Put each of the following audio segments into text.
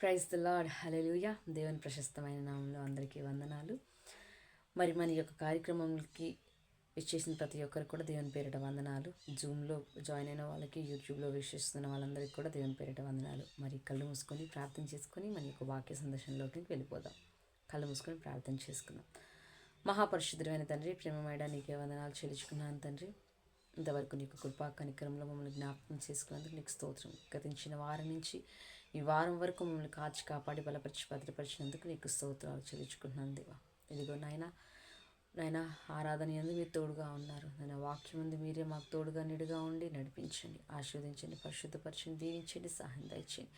Praise the lord, హల్లెలూయా. దేవుని ప్రశస్తమైన నామంలో అందరికీ వందనాలు. మరి మన యొక్క కార్యక్రమంకి విచ్చేసిన ప్రతి ఒక్కరు కూడా దేవుని పేరిట వందనాలు. జూమ్లో జాయిన్ అయిన వాళ్ళకి, యూట్యూబ్లో వీక్షిస్తున్న వాళ్ళందరికీ కూడా దేవుని పేరిట వందనాలు. మరి కళ్ళు మూసుకొని ప్రార్థన చేసుకొని మన యొక్క వాక్య సందర్శనలోకి వెళ్ళిపోదాం. కళ్ళు మూసుకొని ప్రార్థన చేసుకుందాం. మహాపరిశుద్ధమైన తండ్రి, ప్రేమమేడ నీకే వందనాలు చెల్లించుకున్నాను తండ్రి. ఇంతవరకు నీకు కృపా కనికరంలో మమ్మల్ని జ్ఞాపకం చేసుకున్నందుకు నీకు స్తోత్రం. గతించిన వారం నుంచి ఈ వారం వరకు మమ్మల్ని కాచి కాపాడి బలపరిచి భద్రపరిచినందుకు నీకు స్తోత్రాలు చెల్లించుకుంటున్నాను దేవా. ఇదిగో నాయన ఆరాధన యందు మీరు తోడుగా ఉన్నారు. నాయన వాక్యం ముందు మీరే మాకు తోడుగా నిడుగా ఉండి నడిపించండి, ఆశీర్వదించండి, పరిశుద్ధపరచండి, దీవించండి, సహాయం దయచేయండి.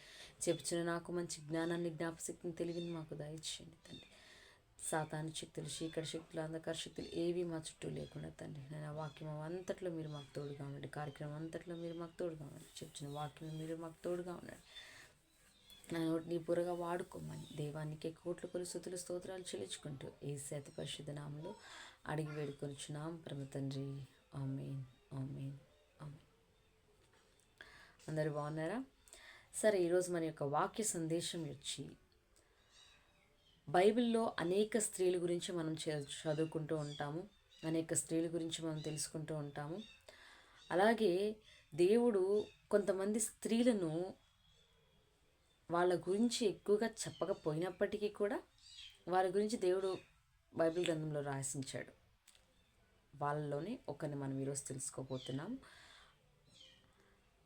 చెప్పుచున్న నాకు మంచి జ్ఞానాన్ని, జ్ఞాపశక్తిని, తెలివిని మాకు దయచేయండి తండ్రి. సాతాను శక్తులు, చీకటి శక్తులు, అంధకార శక్తులు ఏవి మా చుట్టూ లేకుండా తండ్రి నేను వాక్యం అంతట్లో మీరు మాకు తోడుగా ఉండండి. కార్యక్రమం అంతట్లో మీరు మాకు తోడుగా ఉండండి. చెప్తున్న వాక్యం మీరు మాకు తోడుగా ఉండండి. నా నోటిని పూరగా వాడుకోమని దేవానికి కోట్ల కొలు స్తుతులు స్తోత్రాలు చెల్లించుకుంటూ యేసు అతి పరిశుద్ధ నామములో అడిగి వేడుకొనుచున్నాం పరమ తండ్రి. ఆమేన్, ఆమేన్, ఆమేన్. అందరూ బాగున్నారా? సరే, ఈరోజు మన యొక్క వాక్య సందేశం వచ్చి బైబిల్లో అనేక స్త్రీల గురించి మనం చదువుకుంటూ ఉంటాము, అనేక స్త్రీల గురించి మనం తెలుసుకుంటూ ఉంటాము. అలాగే దేవుడు కొంతమంది స్త్రీలను వాళ్ళ గురించి ఎక్కువగా చెప్పకపోయినప్పటికీ కూడా వారి గురించి దేవుడు బైబిల్ గ్రంథంలో రాసించాడు. వాళ్ళలోనే ఒకరిని మనం ఈరోజు తెలుసుకోబోతున్నాం.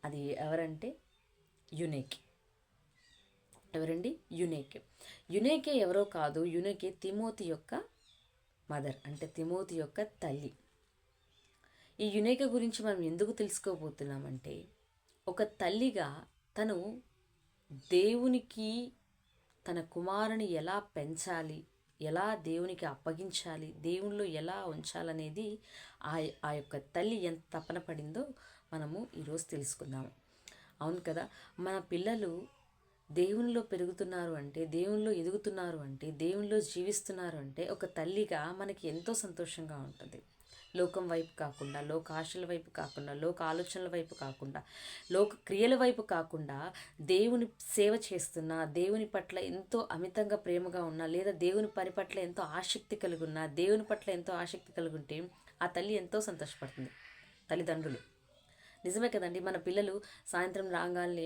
అది ఎవరంటే యునేకే. ఎవరండి? యునేకే. యునేకే ఎవరో కాదు, యునేకే తిమోతి యొక్క మదర్, అంటే తిమోతి యొక్క తల్లి. ఈ యునేకే గురించి మనం ఎందుకు తెలుసుకోబోతున్నామంటే, ఒక తల్లిగా తను దేవునికి తన కుమారుని ఎలా పెంచాలి, ఎలా దేవునికి అప్పగించాలి, దేవునిలో ఎలా ఉంచాలనేది ఆ యొక్క తల్లి ఎంత తపన పడిందో మనము ఈరోజు తెలుసుకుందాము. అవును కదా, మన పిల్లలు దేవునిలో పెరుగుతున్నారు అంటే, దేవునిలో ఎదుగుతున్నారు అంటే, దేవునిలో జీవిస్తున్నారు అంటే ఒక తల్లిగా మనకి ఎంతో సంతోషంగా ఉంటుంది. లోకం వైపు కాకుండా, లోక ఆశల వైపు కాకుండా, లోక ఆలోచనల వైపు కాకుండా, లోక క్రియల వైపు కాకుండా, దేవుని సేవ చేస్తున్నా, దేవుని పట్ల ఎంతో అమితంగా ప్రేమగా ఉన్నా, లేదా దేవుని పని పట్ల ఎంతో ఆసక్తి కలిగి ఉన్నా, దేవుని పట్ల ఎంతో ఆసక్తి కలిగి ఉంటే ఆ తల్లి ఎంతో సంతోషపడుతుంది. తల్లిదండ్రులు నిజమే కదండి. మన పిల్లలు సాయంత్రం రాగానే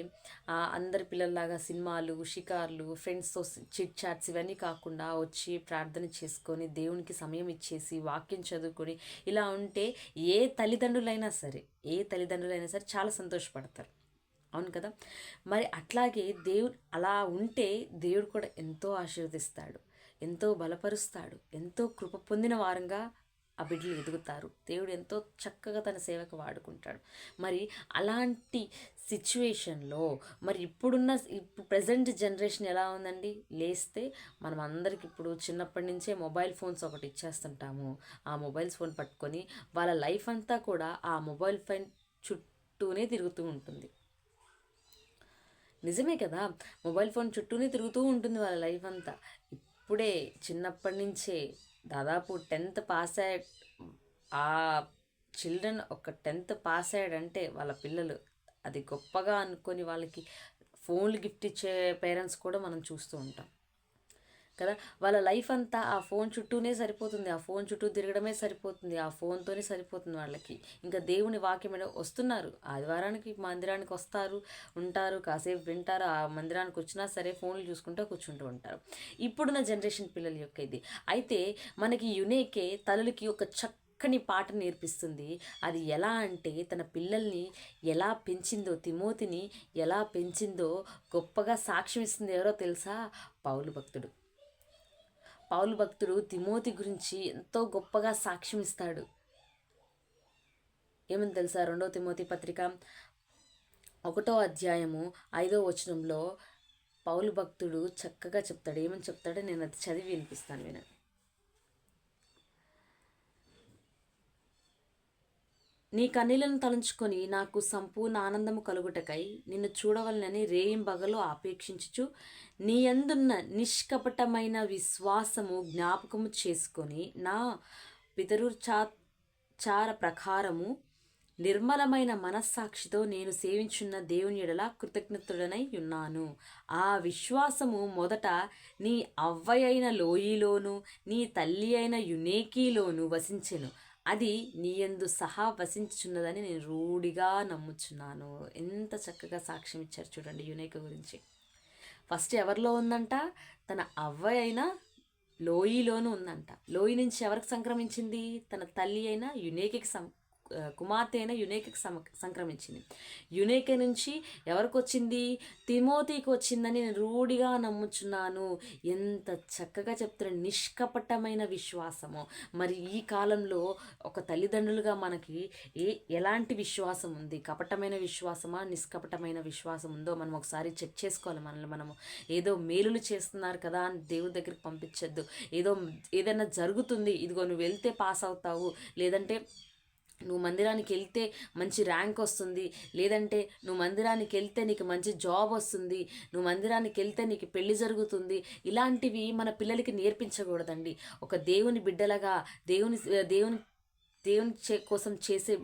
అందరి పిల్లల్లాగా సినిమాలు, షికార్లు, ఫ్రెండ్స్తో చిట్ చాట్స్ ఇవన్నీ కాకుండా వచ్చి ప్రార్థన చేసుకొని దేవునికి సమయం ఇచ్చేసి వాక్యం చదువుకొని ఇలా ఉంటే ఏ తల్లిదండ్రులైనా సరే చాలా సంతోషపడతారు. అవును కదా. మరి అట్లాగే దేవుడు అలా ఉంటే దేవుడు కూడా ఎంతో ఆశీర్వదిస్తాడు, ఎంతో బలపరుస్తాడు, ఎంతో కృప పొందిన వారంగా ఆ బిడ్డలు ఎదుగుతారు. దేవుడు ఎంతో చక్కగా తన సేవకు వాడుకుంటాడు. మరి అలాంటి సిచ్యువేషన్లో మరి ఇప్పుడు ప్రజెంట్ జనరేషన్ ఎలా ఉందండి? లేస్తే మనం అందరికి ఇప్పుడు చిన్నప్పటి నుంచే మొబైల్ ఫోన్స్ ఒకటి ఇచ్చేస్తుంటాము. ఆ మొబైల్ ఫోన్ పట్టుకొని వాళ్ళ లైఫ్ అంతా కూడా ఆ మొబైల్ ఫోన్ చుట్టూనే తిరుగుతూ ఉంటుంది. నిజమే కదా, మొబైల్ ఫోన్ చుట్టూనే తిరుగుతూ ఉంటుంది వాళ్ళ లైఫ్ అంతా. ఇప్పుడే చిన్నప్పటి నుంచే దాదాపు 10th పాస్ అయ్యే ఆ చిల్డ్రన్ ఒక 10th పాస్ అయ్యాడంటే వాళ్ళ పిల్లలు అది గొప్పగా అనుకొని వాళ్ళకి ఫోన్లు గిఫ్ట్ ఇచ్చే పేరెంట్స్ కూడా మనం చూస్తూ ఉంటాం కదా. వాళ్ళ లైఫ్ అంతా ఆ ఫోన్ చుట్టూనే సరిపోతుంది, ఆ ఫోన్ చుట్టూ తిరగడమే సరిపోతుంది, ఆ ఫోన్తోనే సరిపోతుంది వాళ్ళకి. ఇంకా దేవుని వాక్యం వస్తున్నారు, ఆదివారానికి మందిరానికి వస్తారు, ఉంటారు, కాసేపు వింటారు, ఆ మందిరానికి వచ్చినా సరే ఫోన్లు చూసుకుంటూ కూర్చుంటూ ఉంటారు. ఇప్పుడున్న జనరేషన్ పిల్లల యొక్క ఇది. అయితే మనకి యునేకే తల్లులకి ఒక చక్కని పాట నేర్పిస్తుంది. అది ఎలా అంటే, తన పిల్లల్ని ఎలా పెంచిందో, తిమోతిని ఎలా పెంచిందో గొప్పగా సాక్ష్యం ఇస్తుంది. ఎవరో తెలుసా? పౌలు భక్తుడు తిమోతి గురించి ఎంతో గొప్పగా సాక్ష్యం ఇస్తాడు. ఏమని తెలుసా? 2 తిమోతి పత్రిక 1వ అధ్యాయము 5వ వచనంలో పౌలు భక్తుడు చక్కగా చెప్తాడు. ఏమని చెప్తాడో నేను అది చదివి వినిపిస్తాను, వినండి. నీ కన్నీళ్లను తలంచుకొని నాకు సంపూర్ణ ఆనందము కలుగుటకై నిన్ను చూడవలనని రేయింబగలు ఆపేక్షించుచు నీ యందున్న నిష్కపటమైన విశ్వాసము జ్ఞాపకము చేసుకొని నా పితరుచార ప్రకారము నిర్మలమైన మనస్సాక్షితో నేను సేవించున్న దేవుని ఎడల కృతజ్ఞతుడనై ఉన్నాను. ఆ విశ్వాసము మొదట నీ అవ్వయైన లోయిలోను నీ తల్లి అయిన యునేకీలోను వసించెను. అది నీయందు సహా వసించుచున్నదని నేను రూఢిగా నమ్ముచున్నాను. ఎంత చక్కగా సాక్ష్యం ఇచ్చారు చూడండి యునేక గురించి. ఫస్ట్ ఎవరిలో ఉందంట? తన అవ్వ అయిన లోయిలోనూ ఉందంట. లోయి నుంచి ఎవరికి సంక్రమించింది? తన తల్లి అయిన యునేకికి కుమార్తె అయిన యునేకికి సంక్రమించింది. యునేక నుంచి ఎవరికి వచ్చింది? తిమోతికి వచ్చిందని నేను రూఢిగా నమ్ముచున్నాను. ఎంత చక్కగా చెప్తున్న నిష్కపటమైన విశ్వాసము. మరి ఈ కాలంలో ఒక తల్లిదండ్రులుగా మనకి ఎలాంటి విశ్వాసం ఉంది? కపటమైన విశ్వాసమా, నిష్కపటమైన విశ్వాసం ఉందో మనం ఒకసారి చెక్ చేసుకోవాలి మనల్ని మనము. ఏదో మేలులు చేస్తున్నారు కదా అని దేవుడి దగ్గరికి పంపించద్దు. ఏదైనా జరుగుతుంది, ఇదిగో నువ్వు వెళ్తే పాస్ అవుతావు, లేదంటే నువ్వు మందిరానికి వెళ్తే మంచి ర్యాంక్ వస్తుంది, లేదంటే నువ్వు మందిరానికి వెళ్తే నీకు మంచి జాబ్ వస్తుంది, నువ్వు మందిరానికి వెళ్తే నీకు పెళ్లి జరుగుతుంది, ఇలాంటివి మన పిల్లలకి నేర్పించకూడదండి. ఒక దేవుని బిడ్డలుగా దేవుని కోసం చేసే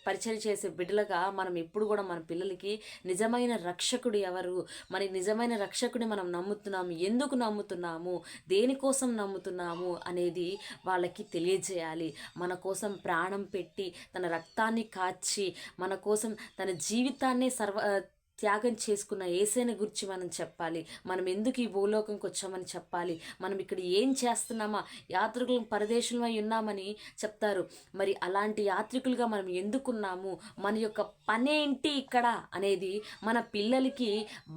పరిచయం చేసే బిడ్డలుగా మనం ఎప్పుడు కూడా మన పిల్లలకి నిజమైన రక్షకుడు ఎవరు, మన నిజమైన రక్షకుడిని మనం నమ్ముతున్నాము, ఎందుకు నమ్ముతున్నాము, దేనికోసం నమ్ముతున్నాము అనేది వాళ్ళకి తెలియజేయాలి. మన కోసం ప్రాణం పెట్టి తన రక్తాన్ని కాచి మన కోసం తన జీవితాన్ని త్యాగం చేసుకున్న యేసయ్యను గురించి మనం చెప్పాలి. మనం ఎందుకు ఈ భూలోకంకి వచ్చామని చెప్పాలి. మనం ఇక్కడ ఏం చేస్తున్నామా, యాత్రికులు పరదేశులమై ఉన్నామని చెప్తారు. మరి అలాంటి యాత్రికులుగా మనం ఎందుకున్నాము, మన యొక్క పనేంటి ఇక్కడ అనేది మన పిల్లలకి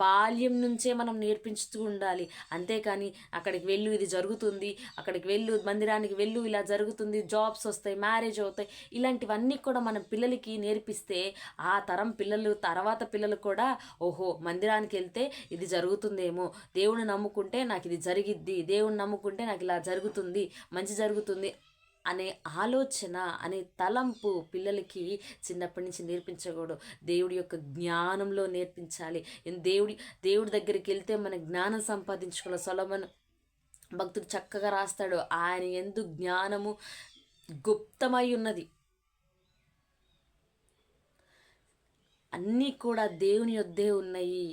బాల్యం నుంచే మనం నేర్పించుతూ ఉండాలి. అంతేకాని అక్కడికి వెళ్ళు ఇది జరుగుతుంది, అక్కడికి వెళ్ళు మందిరానికి వెళ్ళు ఇలా జరుగుతుంది, జాబ్స్ వస్తాయి, మ్యారేజ్ అవుతాయి, ఇలాంటివన్నీ కూడా మన పిల్లలకి నేర్పిస్తే ఆ తరం పిల్లలు తర్వాత పిల్లలు కూడా ఓహో మందిరానికి వెళ్తే ఇది జరుగుతుందేమో, దేవుని నమ్ముకుంటే నాకు ఇది జరిగిద్ది, దేవుని నమ్ముకుంటే నాకు ఇలా జరుగుతుంది, మంచి జరుగుతుంది అనే ఆలోచన అనే తలంపు పిల్లలకి చిన్నప్పటి నుంచి నేర్పించకూడదు. దేవుడి యొక్క జ్ఞానంలో నేర్పించాలి. దేవుడి దగ్గరికి వెళ్తే మన జ్ఞానం సంపాదించుకోవాలి. సొలొమోను భక్తుడు చక్కగా రాస్తాడు, ఆయన యందు జ్ఞానము గుప్తమై ఉన్నది. అన్నీ కూడా దేవుని యొద్దే ఉన్నాయి.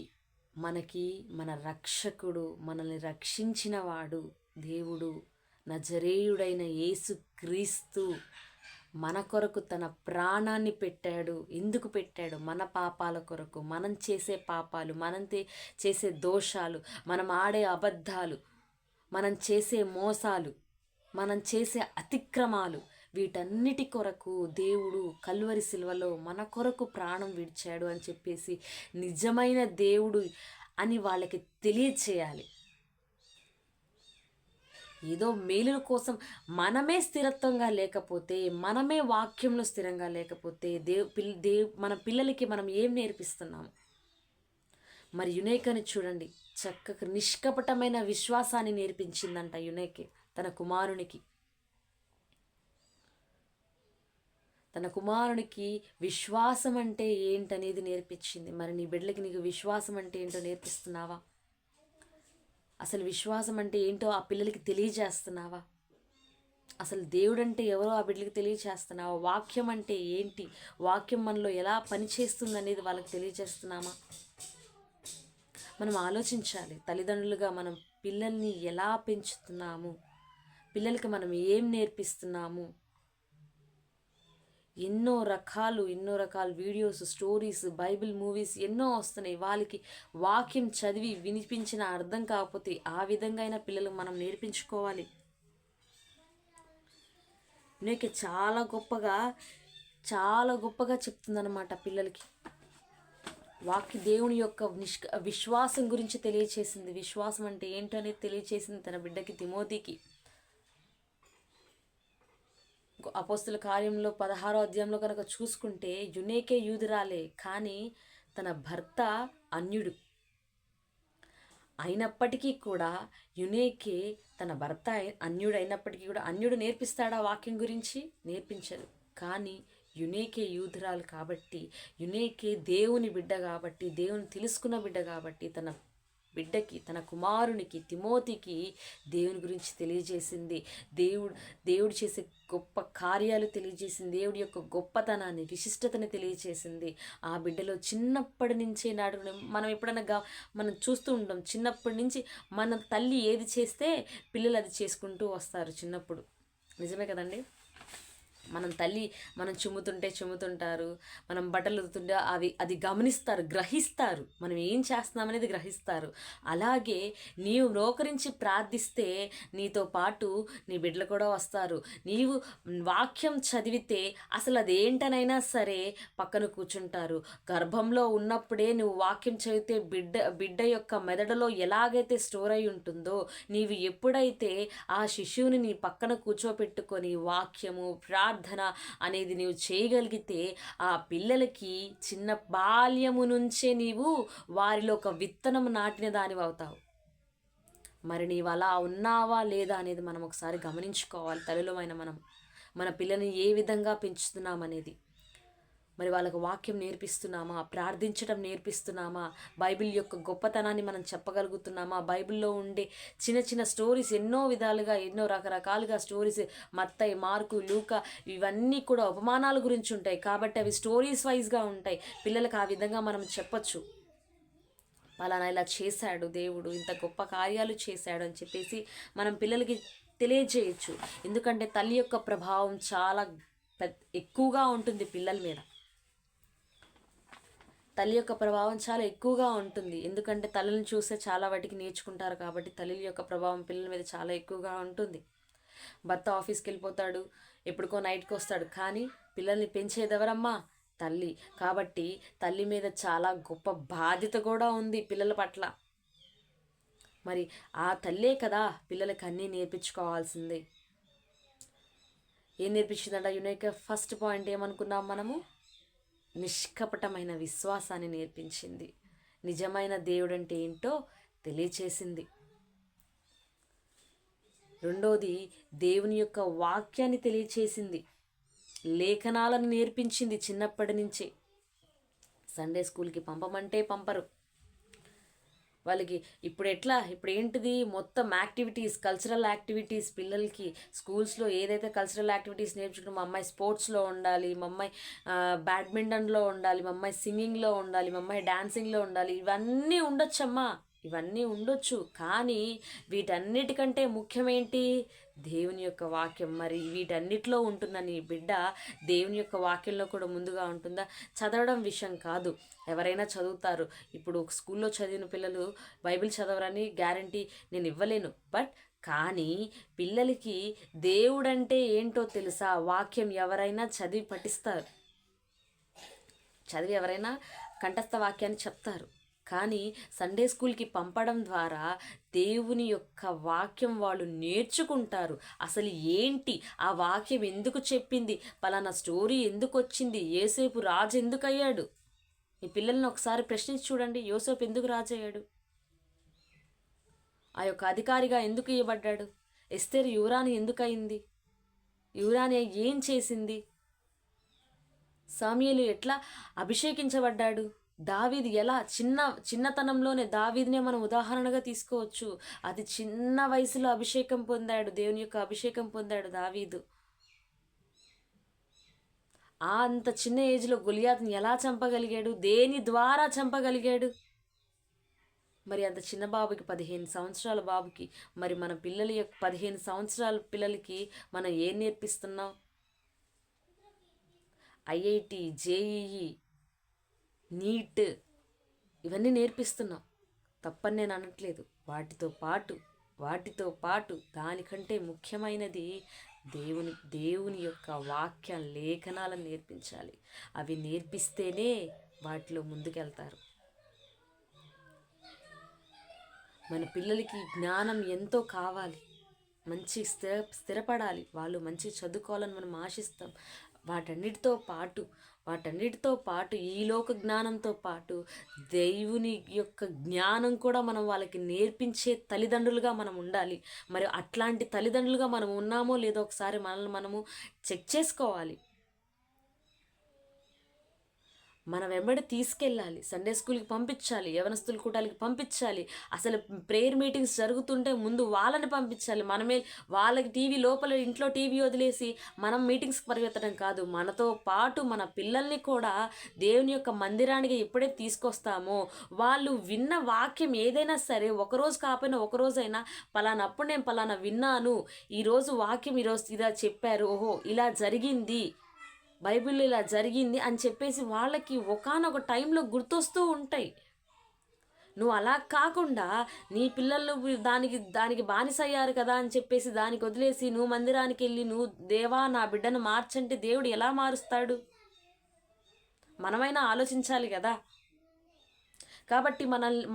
మనకి మన రక్షకుడు, మనల్ని రక్షించిన వాడు దేవుడు, నజరేయుడైన యేసు క్రీస్తు మన కొరకు తన ప్రాణాన్ని పెట్టాడు. ఎందుకు పెట్టాడు? మన పాపాల కొరకు. మనం చేసే పాపాలు, మనం చేసే దోషాలు, మనం ఆడే అబద్ధాలు, మనం చేసే మోసాలు, మనం చేసే అతిక్రమాలు, వీటన్నిటి కొరకు దేవుడు కల్వరి శిలువలో మన కొరకు ప్రాణం విడిచాడు అని చెప్పేసి నిజమైన దేవుడు అని వాళ్ళకి తెలియచేయాలి. ఏదో మేలుల కోసం మనమే స్థిరత్వంగా లేకపోతే, మనమే వాక్యంలో స్థిరంగా లేకపోతే మన పిల్లలకి మనం ఏం నేర్పిస్తున్నాము? మరి యునేకని చూడండి, చక్కగా నిష్కపటమైన విశ్వాసాన్ని నేర్పించిందంట యునేకే తన కుమారునికి. తన కుమారునికి విశ్వాసం అంటే ఏంటనేది నేర్పించింది. మరి నీ బిడ్డలకి నీకు విశ్వాసం అంటే ఏంటో నేర్పిస్తున్నావా? అసలు విశ్వాసం అంటే ఏంటో ఆ పిల్లలకి తెలియజేస్తున్నావా? అసలు దేవుడు అంటే ఎవరో ఆ బిడ్డలకి తెలియజేస్తున్నావా? వాక్యం అంటే ఏంటి, వాక్యం మనలో ఎలా పనిచేస్తుంది అనేది వాళ్ళకి తెలియజేస్తున్నామా? మనం ఆలోచించాలి. తల్లిదండ్రులుగా మనం పిల్లల్ని ఎలా పెంచుతున్నాము, పిల్లలకి మనం ఏం నేర్పిస్తున్నాము? ఎన్నో రకాల వీడియోస్, స్టోరీస్, బైబిల్ మూవీస్ ఎన్నో వస్తున్నాయి. వాళ్ళకి వాక్యం చదివి వినిపించిన అర్థం కాకపోతే ఆ విధంగా అయినా పిల్లలకు మనం నేర్పించుకోవాలి. నీకు చాలా గొప్పగా చెప్తుందన్నమాట పిల్లలకి. దేవుని యొక్క విశ్వాసం గురించి తెలియచేసింది. విశ్వాసం అంటే ఏంటనేది తెలియచేసింది తన బిడ్డకి తిమోతికి. అపోస్తుల కార్యంలో 16వ అధ్యాయంలో కనుక చూసుకుంటే యునేకే యూదురాలే, కానీ తన భర్త అన్యుడు అయినప్పటికీ కూడా యునేకే తన భర్త అన్యుడు అయినప్పటికీ కూడా అన్యుడు నేర్పిస్తాడా వాక్యం గురించి? నేర్పించదు. కానీ యునేకే యూదురాలు కాబట్టి, యునేకే దేవుని బిడ్డ కాబట్టి, దేవుని తెలుసుకున్న బిడ్డ కాబట్టి తన బిడ్డకి, తన కుమారునికి తిమోతికి దేవుని గురించి తెలియజేసింది. దేవుడు చేసే గొప్ప కార్యాలు తెలియజేసింది. దేవుడి యొక్క గొప్పతనాన్ని, విశిష్టతని తెలియజేసింది. ఆ బిడ్డలో చిన్నప్పటి నుంచే మనం ఎప్పుడైనా మనం చూస్తూ ఉంటాం, చిన్నప్పటి నుంచి మన తల్లి ఏది చేస్తే పిల్లలు అది చేసుకుంటూ వస్తారు చిన్నప్పుడు. నిజమే కదండి? మనం చిమ్ముతుంటారు, మనం బట్టలు ఉతుతుంటే అది గమనిస్తారు, గ్రహిస్తారు, మనం ఏం చేస్తున్నామనేది గ్రహిస్తారు. అలాగే నీవు మోకరించి ప్రార్థిస్తే నీతో పాటు నీ బిడ్డలు కూడా వస్తారు. నీవు వాక్యం చదివితే అసలు అదేంటనైనా సరే పక్కన కూర్చుంటారు. గర్భంలో ఉన్నప్పుడే నువ్వు వాక్యం చదివితే బిడ్డ యొక్క మెదడులో ఎలాగైతే స్టోర్ అయి ఉంటుందో, నీవు ఎప్పుడైతే ఆ శిశువుని నీ పక్కన కూర్చోపెట్టుకొని వాక్యము, ప్రార్థన అనేది నీవు చేయగలిగితే ఆ పిల్లలకి చిన్న బాల్యము నుంచే నీవు వారిలో ఒక విత్తనం నాటిన దానివి అవుతావు. మరి నీవు అలా ఉన్నావా లేదా అనేది మనం ఒకసారి గమనించుకోవాలి. తల్లులమైన మనం మన పిల్లని ఏ విధంగా పెంచుతున్నామనేది. మరి వాళ్ళకు వాక్యం నేర్పిస్తున్నామా? ప్రార్థించడం నేర్పిస్తున్నామా? బైబిల్ యొక్క గొప్పతనాన్ని మనం చెప్పగలుగుతున్నామా? బైబిల్లో ఉండే చిన్న చిన్న స్టోరీస్ ఎన్నో విధాలుగా, ఎన్నో రకరకాలుగా స్టోరీస్, మత్తయి, మార్కు, లూకా, ఇవన్నీ కూడా ఉపమానాల గురించి ఉంటాయి. కాబట్టి అవి స్టోరీస్ వైజ్గా ఉంటాయి. పిల్లలకు ఆ విధంగా మనం చెప్పచ్చు. పలానా ఇలా చేశాడు దేవుడు, ఇంత గొప్ప కార్యాలు చేశాడు అని చెప్పేసి మనం పిల్లలకి తెలియజేయచ్చు. ఎందుకంటే తల్లి యొక్క ప్రభావం చాలా ఎక్కువగా ఉంటుంది పిల్లల మీద. తల్లి యొక్క ప్రభావం చాలా ఎక్కువగా ఉంటుంది. ఎందుకంటే తల్లిని చూస్తే చాలా వాటికి నేర్చుకుంటారు. కాబట్టి తల్లి యొక్క ప్రభావం పిల్లల మీద చాలా ఎక్కువగా ఉంటుంది. భర్త ఆఫీస్కి వెళ్ళిపోతాడు, ఎప్పుడుకో నైట్కి వస్తాడు, కానీ పిల్లల్ని పెంచేది ఎవరమ్మా? తల్లి. కాబట్టి తల్లి మీద చాలా గొప్ప బాధ్యత కూడా ఉంది పిల్లల పట్ల. మరి ఆ తల్లే కదా పిల్లలకి అన్నీ నేర్పించుకోవాల్సిందే. ఏం నేర్పించిందంట యునైక? ఫస్ట్ పాయింట్ ఏమనుకున్నాం మనము? నిష్కపటమైన విశ్వాసాన్ని నేర్పించింది. నిజమైన దేవుడు అంటే ఏంటో తెలియచేసింది. రెండోది, దేవుని యొక్క వాక్యాన్ని తెలియచేసింది. లేఖనాలను నేర్పించింది చిన్నప్పటి నుంచే. సండే స్కూల్కి పంపమంటే పంపరు. వాళ్ళకి ఇప్పుడు ఏంటిది, మొత్తం యాక్టివిటీస్, కల్చరల్ యాక్టివిటీస్ పిల్లలకి స్కూల్స్లో ఏదైతే కల్చరల్ యాక్టివిటీస్ నేర్చుకుంటాం, మా అమ్మాయి స్పోర్ట్స్లో ఉండాలి, మా అమ్మాయి బ్యాడ్మింటన్లో ఉండాలి, మా అమ్మాయి సింగింగ్లో ఉండాలి, మా అమ్మాయి డాన్సింగ్లో ఉండాలి, ఇవన్నీ ఉండొచ్చమ్మా, ఇవన్నీ ఉండొచ్చు. కానీ వీటన్నిటికంటే ముఖ్యమేంటి? దేవుని యొక్క వాక్యం. మరి వీటన్నిటిలో ఉంటున్న నీ బిడ్డ దేవుని యొక్క వాక్యంలో కూడా ముందుగా ఉంటుందా? చదవడం విషయం కాదు, ఎవరైనా చదువుతారు. ఇప్పుడు స్కూల్లో చదివిన పిల్లలు బైబిల్ చదవరని గ్యారంటీ నేను ఇవ్వలేను. కానీ పిల్లలకి దేవుడంటే ఏంటో తెలుసా? వాక్యం ఎవరైనా చదివి పఠిస్తారు, ఎవరైనా కంఠస్థ వాక్యాన్ని చెప్తారు. కానీ సండే స్కూల్కి పంపడం ద్వారా దేవుని యొక్క వాక్యం వాళ్ళు నేర్చుకుంటారు. అసలు ఏంటి ఆ వాక్యం, ఎందుకు చెప్పింది, పలానా స్టోరీ ఎందుకు వచ్చింది, యోసేపు రాజు ఎందుకు అయ్యాడు? ఈ పిల్లల్ని ఒకసారి ప్రశ్నించి చూడండి. యోసేపు ఎందుకు రాజు అయ్యాడు? ఆ యొక్క అధికారిగా ఎందుకు ఇవ్వబడ్డాడు? ఎస్తేరు యువరాణి ఎందుకు అయింది? యువరాణి ఏం చేసింది? సమూయేలు ఎట్లా అభిషేకించబడ్డాడు? దావీదు ఎలా చిన్నతనంలోనే దావీదునే మనం ఉదాహరణగా తీసుకోవచ్చు. అది చిన్న వయసులో అభిషేకం పొందాడు, దేవుని యొక్క అభిషేకం పొందాడు దావీదు. అంత చిన్న ఏజ్లో గొలియాతుని ఎలా చంపగలిగాడు? దేని ద్వారా చంపగలిగాడు? మరి అంత చిన్న బాబుకి, 15 సంవత్సరాల బాబుకి, మరి మన పిల్లల యొక్క 15 సంవత్సరాల పిల్లలకి మనం ఏం నేర్పిస్తున్నాం? ఐఐటి, జేఈఈ, నీట్, ఇవన్నీ నేర్పిస్తున్నాం. తప్పని నేను అనట్లేదు. వాటితో పాటు దానికంటే ముఖ్యమైనది దేవుని యొక్క వాక్య లేఖనాలను నేర్పించాలి. అవి నేర్పిస్తేనే వాటిలో ముందుకెళ్తారు. మన పిల్లలకి జ్ఞానం ఎంతో కావాలి, మంచి స్థిరపడాలి, వాళ్ళు మంచి చదువుకోవాలని మనం ఆశిస్తాం. వాటన్నిటితో పాటు ఈ లోక జ్ఞానంతో పాటు దేవుని యొక్క జ్ఞానం కూడా మనం వాళ్ళకి నేర్పించే తల్లిదండ్రులుగా మనం ఉండాలి. మరి అట్లాంటి తల్లిదండ్రులుగా మనం ఉన్నామో లేదో ఒకసారి మనల్ని మనము చెక్ చేసుకోవాలి. మన వెంబడి తీసుకెళ్ళాలి, సండే స్కూల్కి పంపించాలి, యవనస్తుల కూటాలకి పంపించాలి. అసలు ప్రేయర్ మీటింగ్స్ జరుగుతుంటే ముందు వాళ్ళని పంపించాలి. మనమే వాళ్ళకి టీవీ లోపల ఇంట్లో టీవీ వదిలేసి మనం మీటింగ్స్కి పరిగెత్తడం కాదు. మనతో పాటు మన పిల్లల్ని కూడా దేవుని యొక్క మందిరానికి ఎప్పుడైతే తీసుకొస్తామో వాళ్ళు విన్న వాక్యం ఏదైనా సరే, ఒకరోజు కాకపోయినా ఒకరోజైనా పలానప్పుడు నేను పలానా విన్నాను, ఈరోజు వాక్యం ఈరోజు ఇలా చెప్పారు, ఓహో ఇలా జరిగింది, బైబిల్లో ఇలా జరిగింది అని చెప్పేసి వాళ్ళకి ఒకానొక టైంలో గుర్తొస్తూ ఉంటాయి. నువ్వు అలా కాకుండా నీ పిల్లలు దానికి బానిసయ్యారు కదా అని చెప్పేసి దానికి వదిలేసి నువ్వు మందిరానికి వెళ్ళి నువ్వు దేవా నా బిడ్డను మార్చంటే దేవుడు ఎలా మారుస్తాడు? మనమైనా ఆలోచించాలి కదా. కాబట్టి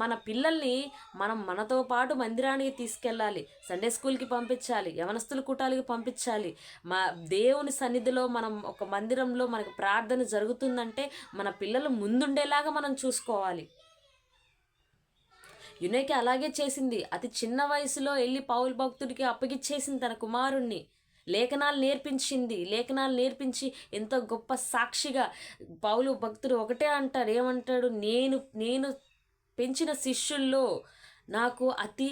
మన పిల్లల్ని మనం మనతో పాటు మందిరానికి తీసుకెళ్ళాలి, సండే స్కూల్కి పంపించాలి, యవనస్తుల కూటాలకి పంపించాలి. మా దేవుని సన్నిధిలో మనం ఒక మందిరంలో మనకు ప్రార్థన జరుగుతుందంటే మన పిల్లలు ముందుండేలాగా మనం చూసుకోవాలి. యునైకి అలాగే చేసింది. అతి చిన్న వయసులో వెళ్ళి పౌలు భక్తుడికి అప్పగిచ్చేసింది తన కుమారుణ్ణి. లేఖనాలు నేర్పించి ఎంతో గొప్ప సాక్షిగా పౌలు భక్తుడు ఒకటే అంటాడు, ఏమంటాడు, నేను పెంచిన శిష్యుల్లో నాకు అతి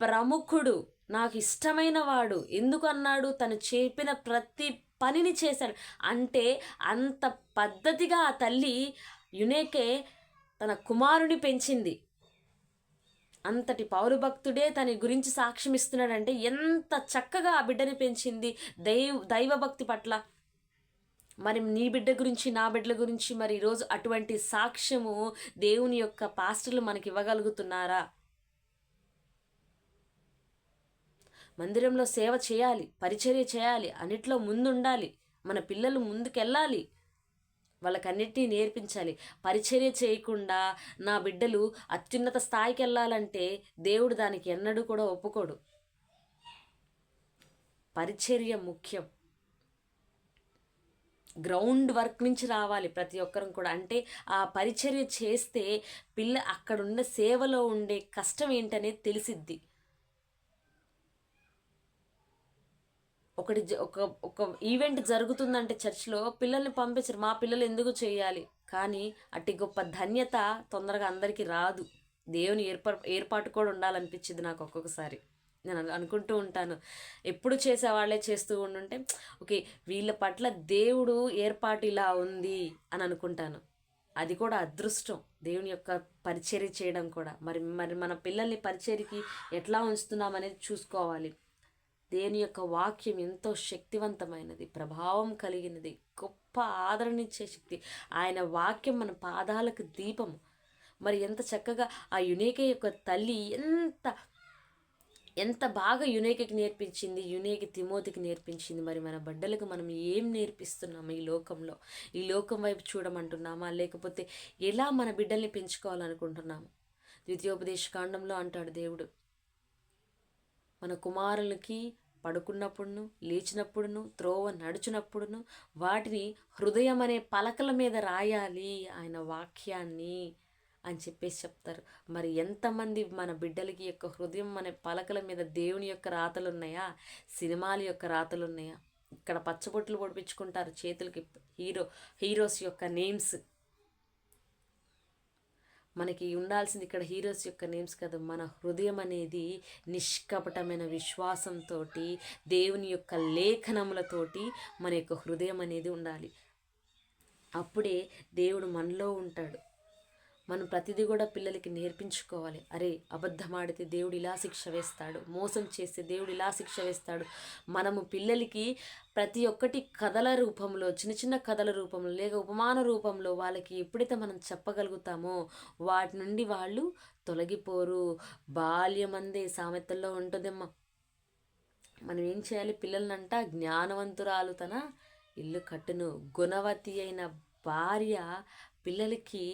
ప్రముఖుడు, నాకు ఇష్టమైన వాడు. ఎందుకు అన్నాడు? తను చెప్పిన ప్రతి పనిని చేశాడు. అంటే అంత పద్ధతిగా ఆ తల్లి యునైకే తన కుమారుని పెంచింది. అంతటి పౌరభక్తుడే తన గురించి సాక్ష్యం ఇస్తున్నాడంటే ఎంత చక్కగా ఆ బిడ్డని పెంచింది దైవభక్తి పట్ల. మరి నీ బిడ్డ గురించి, నా బిడ్డల గురించి మరి ఈరోజు అటువంటి సాక్ష్యము దేవుని యొక్క పాస్టర్లు మనకి ఇవ్వగలుగుతున్నారా? మందిరంలో సేవ చేయాలి, పరిచర్య చేయాలి, అన్నిట్లో ముందుండాలి, మన పిల్లలు ముందుకెళ్ళాలి, వాళ్ళకన్నిటినీ నేర్పించాలి. పరిచర్య చేయకుండా నా బిడ్డలు అత్యున్నత స్థాయికి వెళ్ళాలంటే దేవుడు దానికి ఎన్నడూ కూడా ఒప్పుకోడు. పరిచర్య ముఖ్యం. గ్రౌండ్ వర్క్ నుంచి రావాలి ప్రతి ఒక్కరం కూడా. అంటే ఆ పరిచర్య చేస్తే అక్కడున్న సేవలో ఉండే కష్టం ఏంటనేది తెలిసిద్ది. ఒక ఈవెంట్ జరుగుతుందంటే చర్చ్లో పిల్లల్ని పంపించరు, మా పిల్లలు ఎందుకు చేయాలి. కానీ అట్టి గొప్ప ధన్యత తొందరగా అందరికీ రాదు. దేవుని ఏర్పాటు కూడా ఉండాలనిపించింది నాకు ఒక్కొక్కసారి. నేను అనుకుంటూ ఉంటాను, ఎప్పుడు చేసేవాళ్లే చేస్తూ ఉండుంటే ఓకే వీళ్ళ పట్ల దేవుడు ఏర్పాటు ఇలా ఉంది అని అనుకుంటాను. అది కూడా అదృష్టం, దేవుని యొక్క పరిచర్య చేయడం కూడా. మరి మన పిల్లల్ని పరిచర్యకి ఎట్లా ఉంచుతున్నాం అనేది చూసుకోవాలి. దేవుని యొక్క వాక్యం ఎంతో శక్తివంతమైనది, ప్రభావం కలిగినది, గొప్ప ఆదరణించే శక్తి. ఆయన వాక్యం మన పాదాలకు దీపము. మరి ఎంత చక్కగా ఆ యునైకే యొక్క తల్లి ఎంత బాగా యునైకేకి నేర్పించింది, యునైకి తిమోతికి నేర్పించింది. మరి మన బిడ్డలకు మనం ఏం నేర్పిస్తున్నాము? ఈ లోకం వైపు చూడమంటున్నామా, లేకపోతే ఎలా మన బిడ్డల్ని పెంచుకోవాలనుకుంటున్నాము? ద్వితీయోపదేశ కాండంలో అంటాడు దేవుడు, మన కుమారులకి పడుకున్నప్పుడును, లేచినప్పుడును, త్రోవ నడుచునప్పుడును వాటిని హృదయం అనే పలకల మీద రాయాలి ఆయన వాక్యాన్ని అని చెప్పేసి చెప్తారు. మరి ఎంతమంది మన బిడ్డలకి యొక్క హృదయం అనే పలకల మీద దేవుని యొక్క రాతలు ఉన్నాయా, సినిమాల యొక్క రాతలు ఉన్నాయా? ఇక్కడ పచ్చబొట్లు పొడిపించుకుంటారు చేతులకి హీరోస్ యొక్క నేమ్స్. మనకి ఉండాల్సింది ఇక్కడ హీరోస్ యొక్క నేమ్స్ కాదు, మన హృదయం అనేది నిష్కపటమైన విశ్వాసంతో దేవుని యొక్క లేఖనములతోటి మన యొక్క హృదయం అనేది ఉండాలి. అప్పుడే దేవుడు మనలో ఉంటాడు. మనం ప్రతిదీ కూడా పిల్లలకి నేర్పించుకోవాలి. అరే అబద్ధం ఆడితే దేవుడు ఇలా శిక్ష వేస్తాడు, మోసం చేస్తే దేవుడు ఇలా శిక్ష వేస్తాడు. మనము పిల్లలకి ప్రతి ఒక్కటి కథల రూపంలో, చిన్న చిన్న కథల రూపంలో, లేక ఉపమాన రూపంలో వాళ్ళకి ఎప్పుడైతే మనం చెప్పగలుగుతామో వాటి నుండి వాళ్ళు తొలగిపోరు. బాల్యమందే సామెతల్లో ఉంటుందమ్మా. మనం ఏం చేయాలి? పిల్లలనంట జ్ఞానవంతురాలు తన ఇల్లు కట్టును. గుణవతి అయిన భార్య పిల్లలకి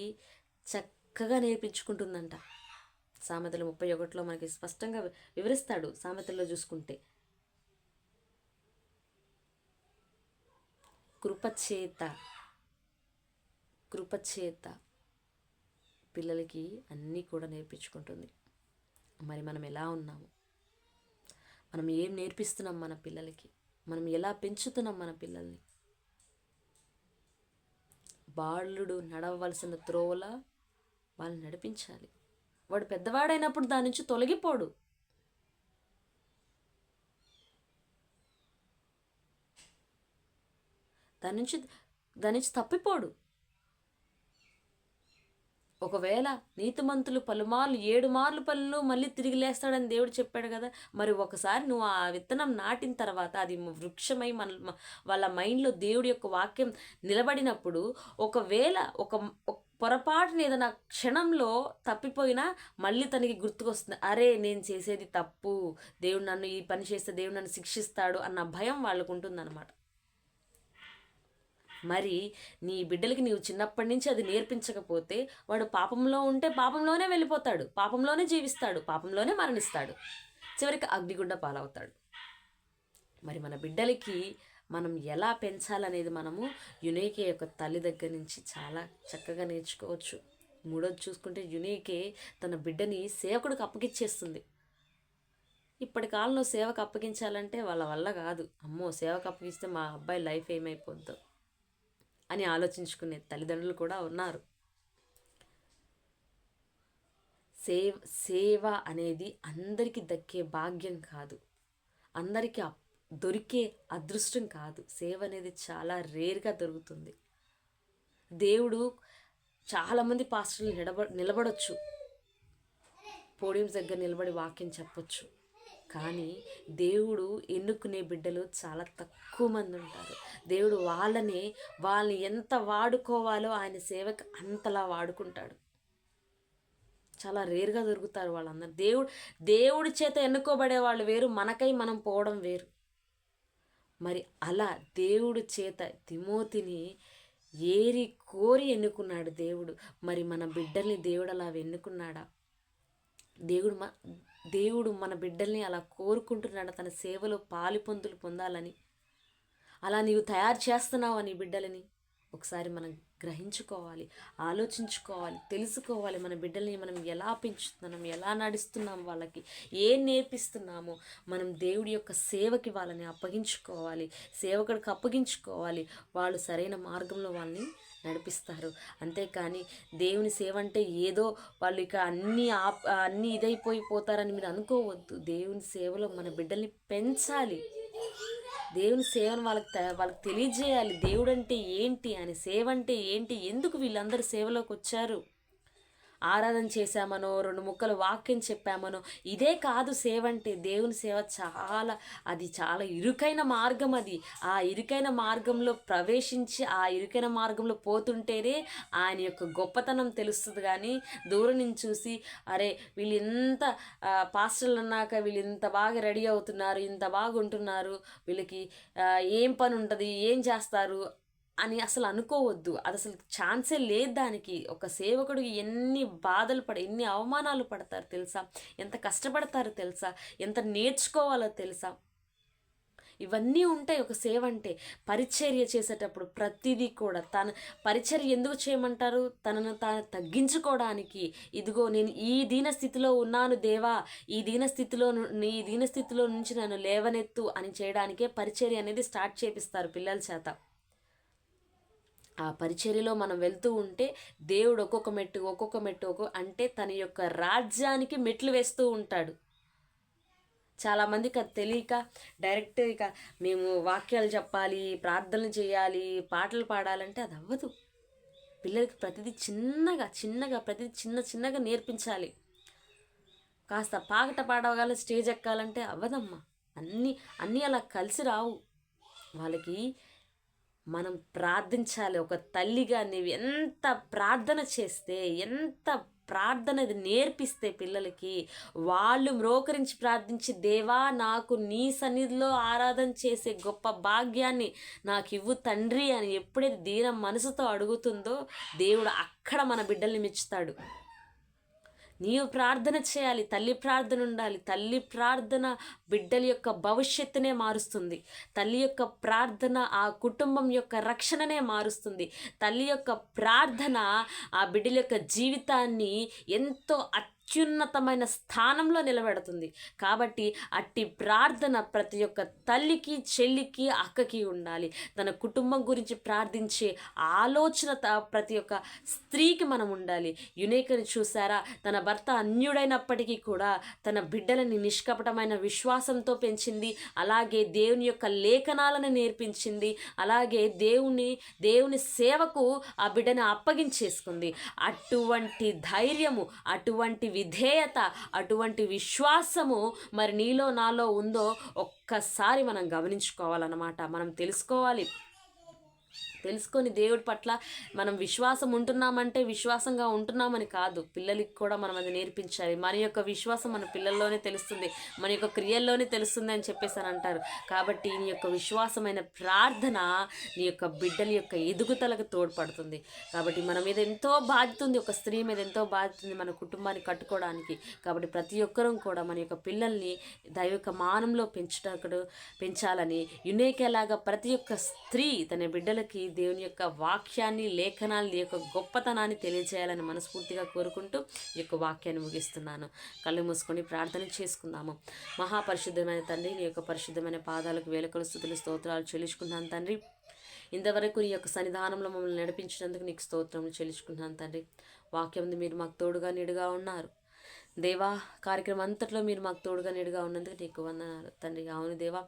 చక్కగా నేర్పించుకుంటుందంట. సామెతలు 31లో మనకి స్పష్టంగా వివరిస్తాడు. సామెతల్లో చూసుకుంటే కృపచేత పిల్లలకి అన్నీ కూడా నేర్పించుకుంటుంది. మరి మనం ఎలా ఉన్నాము? మనం ఏం నేర్పిస్తున్నాం మన పిల్లలకి? మనం ఎలా పెంచుతున్నాం మన పిల్లల్ని? బాలుడు నడవలసిన త్రోవలా వాళ్ళని నడిపించాలి. వాడు పెద్దవాడైనప్పుడు దాని నుంచి తొలగిపోడు. దాని నుంచి తప్పిపోడు. ఒకవేళ నీతిమంతులు పలుమార్లు 7 మార్లు పనులు మళ్ళీ తిరిగి లేస్తాడని దేవుడు చెప్పాడు కదా. మరి ఒకసారి నువ్వు ఆ విత్తనం నాటిన తర్వాత అది వృక్షమై వాళ్ళ మైండ్లో దేవుడి యొక్క వాక్యం నిలబడినప్పుడు, ఒకవేళ ఒక పొరపాటున ఏదైనా క్షణంలో తప్పిపోయినా మళ్ళీ తనకి గుర్తుకొస్తుంది, అరే నేను చేసేది తప్పు, దేవుడు నన్ను ఈ పని చేస్తే దేవుడు నన్ను శిక్షిస్తాడు అన్న భయం వాళ్ళకు ఉంటుందన్నమాట. మరి నీ బిడ్డలకి నీవు చిన్నప్పటి నుంచి అది నేర్పించకపోతే వాడు పాపంలో ఉంటే పాపంలోనే వెళ్ళిపోతాడు, పాపంలోనే జీవిస్తాడు, పాపంలోనే మరణిస్తాడు, చివరికి అగ్నిగుండ పాలవుతాడు. మరి మన బిడ్డలకి మనం ఎలా పెంచాలనేది మనము యునైకే యొక్క తల్లి దగ్గర నుంచి చాలా చక్కగా నేర్చుకోవచ్చు. మూడోది చూసుకుంటే యునైకే తన బిడ్డని సేవకుడికి అప్పగిచ్చేస్తుంది. ఇప్పటి కాలంలో సేవకు అప్పగించాలంటే వాళ్ళ వల్ల కాదు. అమ్మో సేవకు అప్పగిస్తే మా అబ్బాయి లైఫ్ ఏమైపోద్దో అని ఆలోచించుకునే తల్లిదండ్రులు కూడా ఉన్నారు. సేవ అనేది అందరికీ దక్కే భాగ్యం కాదు, అందరికీ దొరికే అదృష్టం కాదు. సేవ అనేది చాలా రేర్గా దొరుకుతుంది. దేవుడు చాలామంది పాస్టర్లు నిలబడొచ్చు, పోడియంస్ దగ్గర నిలబడి వాక్యం చెప్పొచ్చు, కానీ దేవుడు ఎన్నుకునే బిడ్డలు చాలా తక్కువ మంది ఉంటారు. దేవుడు వాళ్ళని ఎంత వాడుకోవాలో ఆయన సేవకు అంతలా వాడుకుంటాడు. చాలా రేర్గా దొరుకుతారు వాళ్ళందరూ. దేవుడి చేత ఎన్నుకోబడే వాళ్ళు వేరు, మనకై మనం పోవడం వేరు. మరి అలా దేవుడి చేత తిమోతిని ఏరి కోరి ఎన్నుకున్నాడు దేవుడు. మరి మన బిడ్డల్ని దేవుడు అలా ఎన్నుకున్నాడా? దేవుడు మన బిడ్డల్ని అలా కోరుకుంటున్నాడు, తన సేవలో పాలిపొందులు పొందాలని. అలా నీవు తయారు చేస్తున్నావు నీ బిడ్డలని ఒకసారి మనం గ్రహించుకోవాలి, ఆలోచించుకోవాలి, తెలుసుకోవాలి. మన బిడ్డల్ని మనం ఎలా పెంచుతున్నాం, ఎలా నడుస్తున్నాం, వాళ్ళకి ఏం నేర్పిస్తున్నామో మనం దేవుడి యొక్క సేవకి వాళ్ళని అప్పగించుకోవాలి, సేవకుడికి అప్పగించుకోవాలి. వాళ్ళు సరైన మార్గంలో వాళ్ళని నడిపిస్తారు. అంతేకాని దేవుని సేవ అంటే ఏదో వాళ్ళు ఇక అన్నీ ఇదైపోతారని మీరు అనుకోవద్దు. దేవుని సేవలో మన బిడ్డల్ని పెంచాలి, దేవుని సేవను వాళ్ళకి తెలియజేయాలి. దేవుడు అంటే ఏంటి, ఆయన సేవ అంటే ఏంటి, ఎందుకు వీళ్ళందరూ సేవలోకి వచ్చారు. ఆరాధన చేశామనో 2 ముక్కలు వాక్యం చెప్పామనో ఇదే కాదు సేవ అంటే. దేవుని సేవ చాలా ఇరుకైన మార్గం. అది ఆ ఇరుకైన మార్గంలో ప్రవేశించి ఆ ఇరుకైన మార్గంలో పోతుంటేనే ఆయన యొక్క గొప్పతనం తెలుస్తుంది. కానీ దూరం నుంచి చూసి అరే వీళ్ళు ఇంత పాస్టర్లు అన్నాక వీళ్ళు ఇంత బాగా రెడీ అవుతున్నారు, ఇంత బాగా ఉంటున్నారు, వీళ్ళకి ఏం పని ఉంటుంది, ఏం చేస్తారు అని అసలు అనుకోవద్దు. అది అసలు ఛాన్సే లేదు దానికి. ఒక సేవకుడు ఎన్ని బాధలు ఎన్ని అవమానాలు పడతారు తెలుసా, ఎంత కష్టపడతారు తెలుసా, ఎంత నేర్చుకోవాలో తెలుసా. ఇవన్నీ ఉంటాయి ఒక సేవ అంటే. పరిచర్య చేసేటప్పుడు ప్రతిదీ కూడా తన పరిచర్య ఎందుకు చేయమంటారు, తనను తాను తగ్గించుకోవడానికి. ఇదిగో నేను ఈ దీన స్థితిలో ఉన్నాను దేవా, ఈ దీన స్థితిలో నుంచి నన్ను లేవనెత్తు అని చేయడానికే పరిచర్య అనేది స్టార్ట్ చేపిస్తారు పిల్లల చేత. ఆ పరిచర్యలో మనం వెళ్తూ ఉంటే దేవుడు ఒక్కొక్క మెట్టు అంటే తన యొక్క రాజ్యానికి మెట్లు వేస్తూ ఉంటాడు. చాలామందికి అది తెలియక డైరెక్ట్ ఇక మేము వాక్యాలు చెప్పాలి, ప్రార్థనలు చేయాలి, పాటలు పాడాలంటే అది అవ్వదు. పిల్లలకి ప్రతిదీ చిన్నగా ప్రతిదీ చిన్నగా నేర్పించాలి. కాస్త పాట పాడగానే స్టేజ్ ఎక్కాలంటే అవ్వదమ్మా. అన్నీ అలా కలిసి రావు. వాళ్ళకి మనం ప్రార్థించాలి. ఒక తల్లిగా నీవు ఎంత ప్రార్థన చేస్తే, ఎంత ప్రార్థన నేర్పిస్తే పిల్లలకి, వాళ్ళు మ్రోకరించి ప్రార్థించి దేవా నాకు నీ సన్నిధిలో ఆరాధన చేసే గొప్ప భాగ్యాన్ని నాకు ఇవ్వు తండ్రి అని ఎప్పుడైతే దీన మనసుతో అడుగుతుందో దేవుడు అక్కడ మన బిడ్డల్ని మెచ్చుతాడు. నీవు ప్రార్థన చేయాలి, తల్లి ప్రార్థన ఉండాలి. తల్లి ప్రార్థన బిడ్డల యొక్క భవిష్యత్తునే మారుస్తుంది. తల్లి యొక్క ప్రార్థన ఆ కుటుంబం యొక్క రక్షణనే మారుస్తుంది. తల్లి యొక్క ప్రార్థన ఆ బిడ్డల యొక్క జీవితాన్ని ఎంతో అత్యున్నతమైన స్థానంలో నిలబెడుతుంది. కాబట్టి అట్టి ప్రార్థన ప్రతి ఒక్క తల్లికి, చెల్లికి, అక్కకి ఉండాలి. తన కుటుంబం గురించి ప్రార్థించే ఆలోచన ప్రతి ఒక్క స్త్రీకి మనం ఉండాలి. యునేకని చూసారా, తన భర్త అన్యుడైనప్పటికీ కూడా తన బిడ్డలని నిష్కపటమైన విశ్వాసంతో పెంచింది. అలాగే దేవుని యొక్క లేఖనాలను నేర్పించింది. అలాగే దేవుని సేవకు ఆ బిడ్డని అప్పగించేసుకుంది. అటువంటి ధైర్యము, అటువంటి విధేయత, అటువంటి విశ్వాసము మరి నీలో నాలో ఉందో ఒక్కసారి మనం గమనించుకోవాలన్నమాట. మనం తెలుసుకొని దేవుడి పట్ల మనం విశ్వాసం ఉంటున్నామంటే విశ్వాసంగా ఉంటున్నామని కాదు, పిల్లలకి కూడా మనం అది నేర్పించాలి. మన యొక్క విశ్వాసం మన పిల్లల్లోనే తెలుస్తుంది, మన యొక్క క్రియల్లోనే తెలుస్తుంది అని చెప్పేసి అని అంటారు. కాబట్టి నీ యొక్క విశ్వాసమైన ప్రార్థన నీ యొక్క బిడ్డల యొక్క ఎదుగుదలకు తోడ్పడుతుంది. కాబట్టి మన మీద ఎంతో బాధ్యత ఉంది, ఒక స్త్రీ మీద ఎంతో బాధ్యత ఉంది మన కుటుంబాన్ని కట్టుకోవడానికి. కాబట్టి ప్రతి ఒక్కరూ కూడా మన యొక్క పిల్లల్ని దైవిక మానంలో పెంచాలని యునేకేలాగా ప్రతి ఒక్క స్త్రీ తన బిడ్డలకి దేవుని యొక్క వాక్యాన్ని, లేఖనాన్ని, యొక్క గొప్పతనాన్ని తెలియజేయాలని మనస్ఫూర్తిగా కోరుకుంటూ ఈ యొక్క వాక్యాన్ని ముగిస్తున్నాను. కళ్ళు మూసుకొని ప్రార్థన చేసుకుందాము. మహాపరిశుద్ధమైన తండ్రి, నీ యొక్క పరిశుద్ధమైన పాదాలకు వేలకొలు స్తుతులు స్తోత్రాలు చెల్లించుకుంటున్నాను తండ్రి. ఇంతవరకు నీ యొక్క సన్నిధానంలో మమ్మల్ని నడిపించినందుకు నీకు స్తోత్రములు చెల్లించుకుంటున్నాను తండ్రి. వాక్యం మీరు మాకు తోడుగా నీడుగా ఉన్నారు దేవా. కార్యక్రమం అంతట్లో మీరు మాకు తోడుగా నీడుగా ఉన్నందుకు నీకు వందనాలు తండ్రి. అవును దేవా,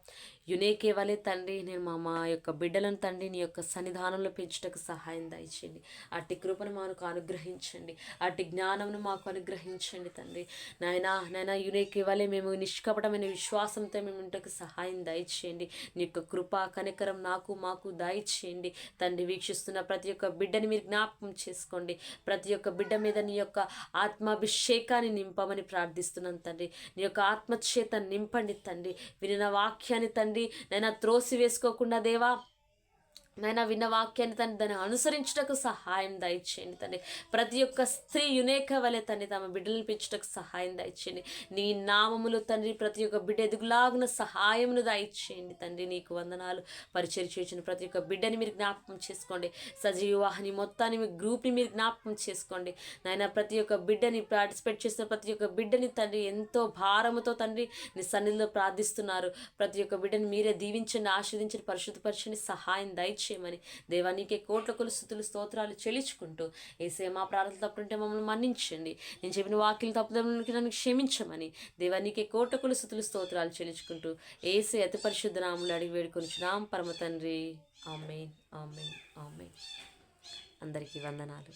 యునేకే వలె తండ్రి నేను మా యొక్క బిడ్డలను తండ్రి నీ యొక్క సన్నిధానంలో పెంచుటకు సహాయం దయచేయండి. అట్టి కృపను మాకు అనుగ్రహించండి, అట్టి జ్ఞానంను మాకు అనుగ్రహించండి తండ్రి. నాయనా యునేకే వలె మేము నిష్కపటమైన విశ్వాసంతో మేము ఇంటకు సహాయం దయచేయండి. నీ యొక్క కృప కనికరం మాకు దయచేయండి తండ్రి. వీక్షిస్తున్న ప్రతి ఒక్క బిడ్డని మీరు జ్ఞాపకం చేసుకోండి. ప్రతి ఒక్క బిడ్డ మీద నీ యొక్క ఆత్మాభిషేకాన్ని నింపమని ప్రార్థిస్తున్నాను తండ్రి. నీ యొక్క ఆత్మచేత నింపండి తండ్రి. వినిన వాక్యాన్ని తండ్రి నైనా త్రోసి వేసుకోకుండా దేవా, నైనా విన్న వాక్యాన్ని తండ్రి దాన్ని అనుసరించుటకు సహాయం దయచేయండి తండ్రి. ప్రతి ఒక్క స్త్రీ యునేక వలె తండ్రి తమ బిడ్డలను పెంచుటకు సహాయం దయచేయండి. నీ నామములు తండ్రి ప్రతి ఒక్క బిడ్డ ఎదుగులాగున సహాయమును దయచేయండి తండ్రి. నీకు వందనాలు. పరిచయం చేసిన ప్రతి ఒక్క బిడ్డని మీరు జ్ఞాపకం చేసుకోండి. సజీవాహిని మొత్తాన్ని మీ గ్రూప్ని మీరు జ్ఞాపకం చేసుకోండి. నాయన ప్రతి ఒక్క బిడ్డని పార్టిసిపేట్ చేసిన ప్రతి ఒక్క బిడ్డని తండ్రి ఎంతో భారముతో తండ్రి నీ సన్నిధిలో ప్రార్థిస్తున్నారు. ప్రతి ఒక్క బిడ్డని మీరే దీవించండి, ఆశీర్వదించండి, పరిశుద్ధపరచండి, సహాయం దయచేయండి. దేవానికి కోట్ల స్తుతులు స్తోత్రాలు చెల్లించుకుంటూ యేసయ్య మా ప్రార్థన తప్పుంటే మమ్మల్ని మన్నించండి. నేను చెప్పిన వాక్యలు తప్పుదములకి నన్ను క్షమించమని దేవానికి కోట్ల స్తుతులు స్తోత్రాలు చెల్లించుకుంటూ యేసయ్య అతి పరిశుద్ధ నామములో అడిగి వేడుకొనుచున్నాం పరమ తండ్రి. ఆమేన్, ఆమేన్, ఆమేన్. అందరికీ వందనాలు.